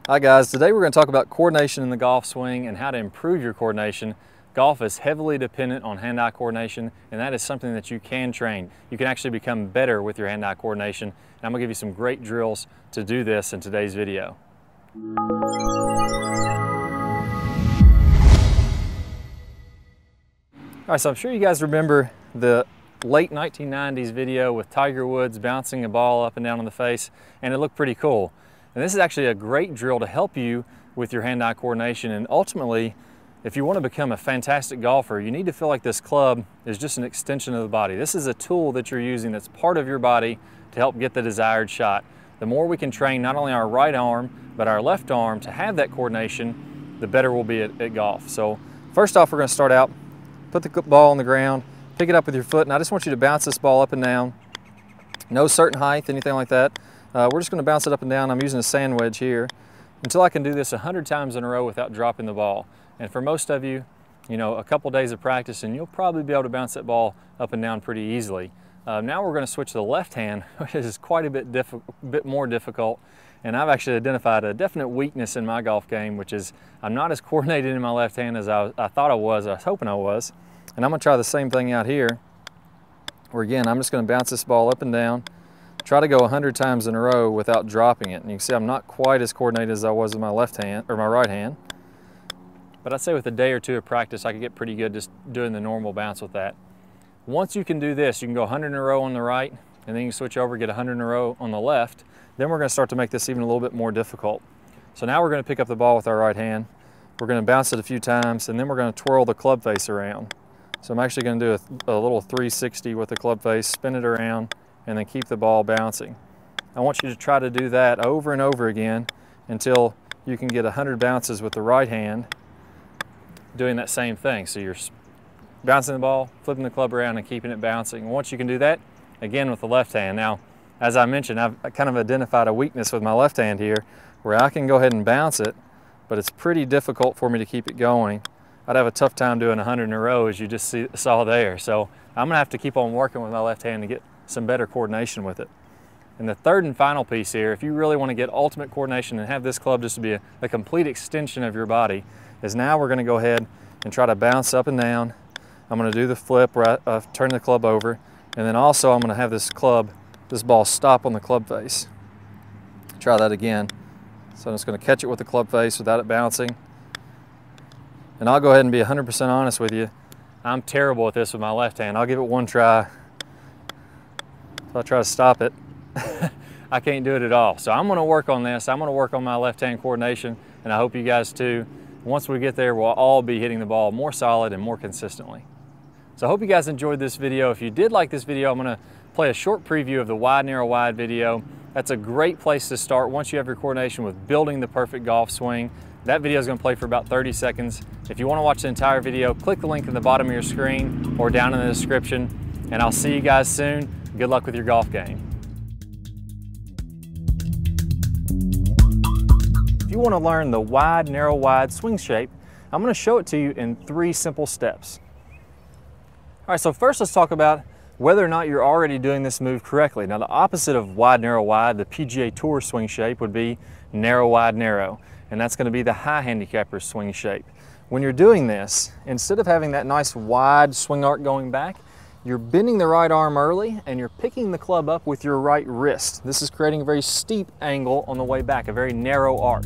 Hi guys, today we're going to talk about coordination in the golf swing and how to improve your coordination. Golf is heavily dependent on hand-eye coordination, and that is something that you can train. You can actually become better with your hand-eye coordination, and I'm going to give you some great drills to do this in today's video. Alright, so I'm sure you guys remember the late 1990s video with Tiger Woods bouncing a ball up and down on the face, and it looked pretty cool. And this is actually a great drill to help you with your hand-eye coordination, and ultimately, if you want to become a fantastic golfer, you need to feel like this club is just an extension of the body. This is a tool that you're using that's part of your body to help get the desired shot. The more we can train not only our right arm, but our left arm to have that coordination, the better we'll be at golf. So first off, we're going to start out, put the ball on the ground, pick it up with your foot, and I just want you to bounce this ball up and down. No certain height, anything like that. We're just going to bounce it up and down. I'm using a sand wedge here until I can do this 100 times in a row without dropping the ball. And for most of you, a couple days of practice and you'll probably be able to bounce that ball up and down pretty easily. Now we're going to switch to the left hand, which is quite a bit more difficult. And I've actually identified a definite weakness in my golf game, which is I'm not as coordinated in my left hand as I thought I was hoping I was. And I'm going to try the same thing out here, where again, I'm just going to bounce this ball up and down. Try to go 100 times in a row without dropping it. And you can see I'm not quite as coordinated as I was with my left hand, or my right hand. But I'd say with a day or two of practice, I could get pretty good just doing the normal bounce with that. Once you can do this, you can go 100 in a row on the right, and then you can switch over, get 100 in a row on the left. Then we're going to start to make this even a little bit more difficult. So now we're going to pick up the ball with our right hand. We're going to bounce it a few times, and then we're going to twirl the club face around. So I'm actually going to do a little 360 with the club face, spin it around, and then keep the ball bouncing. I want you to try to do that over and over again until you can get 100 bounces with the right hand doing that same thing. So you're bouncing the ball, flipping the club around, and keeping it bouncing. Once you can do that, again with the left hand. Now, as I mentioned, I've kind of identified a weakness with my left hand here where I can go ahead and bounce it, but it's pretty difficult for me to keep it going. I'd have a tough time doing 100 in a row, as you just saw there. So I'm gonna have to keep on working with my left hand to get some better coordination with it. And the third and final piece here, if you really want to get ultimate coordination and have this club just to be a complete extension of your body, is now we're going to go ahead and try to bounce up and down. I'm going to do the flip where I turn the club over, and then also I'm going to have this ball stop on the club face. Try that again. So I'm just going to catch it with the club face without it bouncing. And I'll go ahead and be 100% honest with you. I'm terrible at this with my left hand. I'll give it one try. If I try to stop it, I can't do it at all. So I'm going to work on this. I'm going to work on my left hand coordination, and I hope you guys too. Once we get there, we'll all be hitting the ball more solid and more consistently. So I hope you guys enjoyed this video. If you did like this video, I'm going to play a short preview of the wide, narrow, wide video. That's a great place to start once you have your coordination with building the perfect golf swing. That video is going to play for about 30 seconds. If you want to watch the entire video, click the link in the bottom of your screen or down in the description, and I'll see you guys soon. Good luck with your golf game. If you want to learn the wide, narrow, wide swing shape, I'm going to show it to you in 3 simple steps. All right, so first let's talk about whether or not you're already doing this move correctly. Now the opposite of wide, narrow, wide, the PGA Tour swing shape would be narrow, wide, narrow, and that's going to be the high handicapper swing shape. When you're doing this, instead of having that nice wide swing arc going back, you're bending the right arm early and you're picking the club up with your right wrist. This is creating a very steep angle on the way back, a very narrow arc.